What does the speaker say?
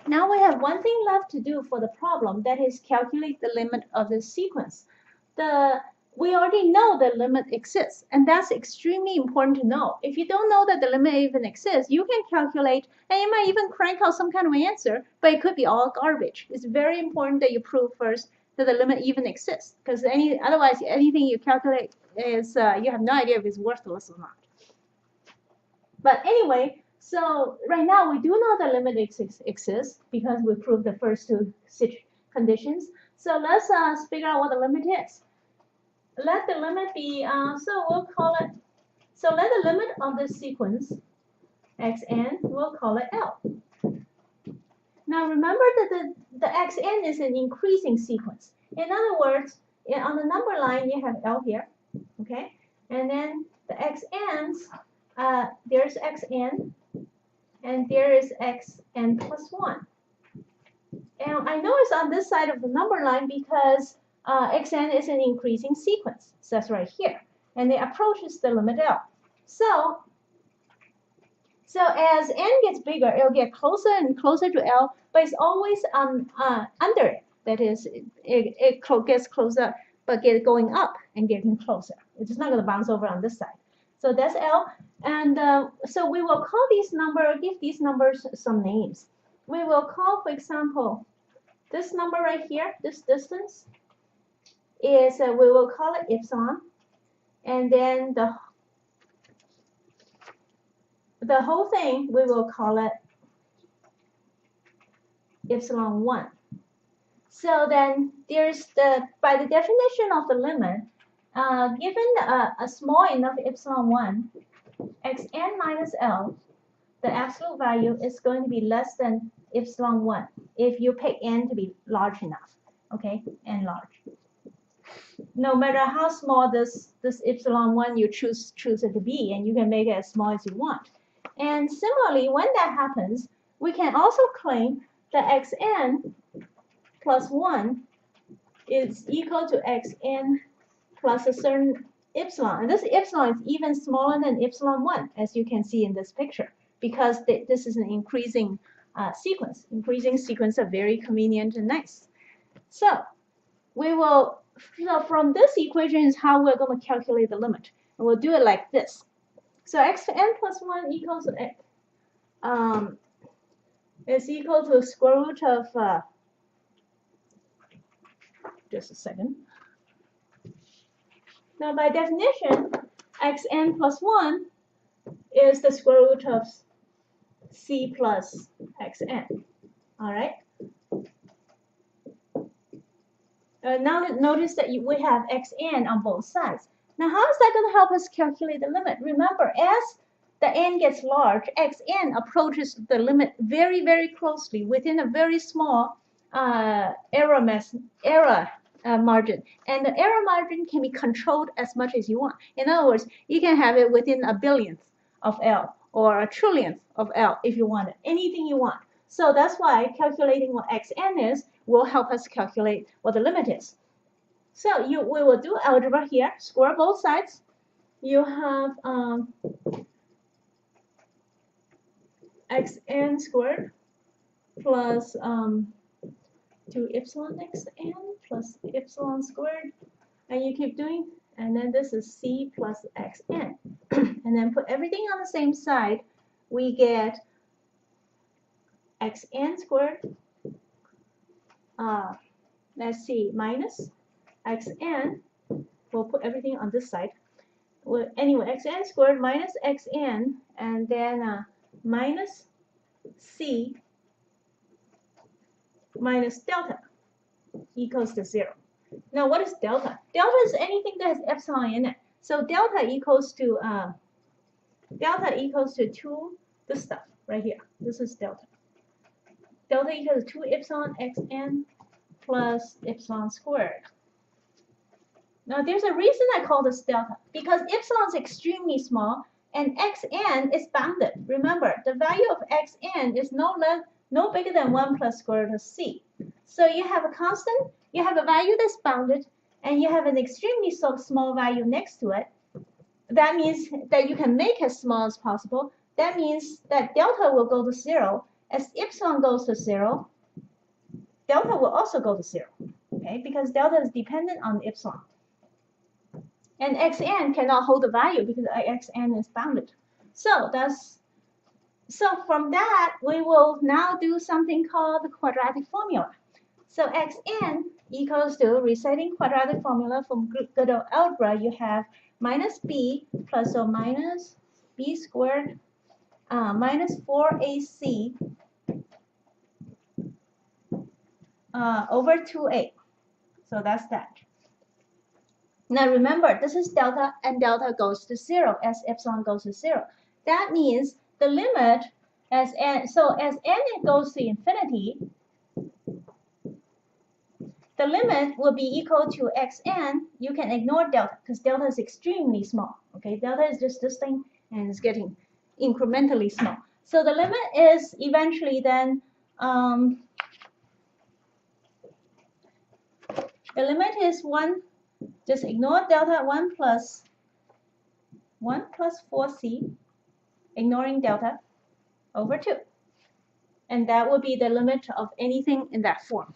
Now we have one thing left to do for the problem, that is calculate the limit of the sequence. We already know the limit exists, and that's extremely important to know. If you don't know that the limit even exists, you can calculate, and you might even crank out some kind of answer, but it could be all garbage. It's very important that you prove first that the limit even exists, because otherwise anything you calculate is you have no idea if it's worthless or not. But anyway, so right now we do know the limit exists because we proved the first two conditions. So let's figure out what the limit is. Let the limit be, so we'll call it, so let the limit of this sequence, xn, we'll call it L. Now remember that the xn is an increasing sequence. In other words, on the number line, you have L here, okay? And then the xn's, there's xn, and there is xn plus 1. And I know it's on this side of the number line because xn is an increasing sequence. So that's right here. And it approaches the limit L. So as n gets bigger, it'll get closer and closer to L, but it's always under it. That is, it gets closer, but going up and getting closer. It's not going to bounce over on this side. So that's L. And so we will call these numbers, give these numbers some names. We will call, for example, this number right here, this distance, is, we will call it epsilon. And then the whole thing, we will call it epsilon 1. So then there's by the definition of the limit, given a small enough epsilon 1, xn minus L, the absolute value is going to be less than epsilon 1 if you pick n to be large enough, okay, n large. No matter how small this epsilon 1 you choose it to be, and you can make it as small as you want. And similarly, when that happens, we can also claim that xn plus 1 is equal to xn plus a certain epsilon. And this epsilon is even smaller than epsilon 1, as you can see in this picture, because this is an increasing sequence. Increasing sequence are very convenient and nice. So we will, from this equation is how we're going to calculate the limit. And we'll do it like this. So xn plus 1 equals is equal to square root of, just a second. Now by definition, xn plus 1 is the square root of c plus xn. All right. Now notice that we have xn on both sides. Now how is that going to help us calculate the limit? Remember, as the n gets large, xn approaches the limit very, very closely within a very small error margin. And the error margin can be controlled as much as you want. In other words, you can have it within a billionth of L or a trillionth of L if you want it, anything you want. So that's why calculating what xn is will help us calculate what the limit is. So we will do algebra here, square both sides. You have xn squared plus 2 epsilon xn plus epsilon squared, and you keep doing, and then this is c plus xn. And then put everything on the same side, we get xn squared, let's see, minus xn, we'll put everything on this side. Well, anyway, xn squared minus xn, and then minus c minus delta equals to 0. Now, what is delta? Delta is anything that has epsilon in it. So delta equals to 2, this stuff right here. This is delta. Delta equals 2 epsilon xn plus epsilon squared. Now, there's a reason I call this delta, because epsilon is extremely small and xn is bounded. Remember, the value of xn is no bigger than 1 plus square root of c. So you have a constant, you have a value that's bounded, and you have an extremely small value next to it. That means that you can make as small as possible. That means that delta will go to 0, as epsilon goes to 0, delta will also go to 0, okay, because delta is dependent on epsilon. And xn cannot hold the value because xn is bounded. So from that, we will now do something called the quadratic formula. So xn equals to resetting quadratic formula from good old algebra. You have minus b plus or minus b squared minus 4ac over 2a. So that's that. Now remember, this is delta, and delta goes to 0 as epsilon goes to 0. That means the limit as n, so as n goes to infinity, the limit will be equal to xn. You can ignore delta because delta is extremely small. Okay, delta is just this thing, and it's getting incrementally small. So the limit is eventually then the limit is 1. Just ignore delta, 1 plus 4c, ignoring delta, over 2. And that will be the limit of anything in that form.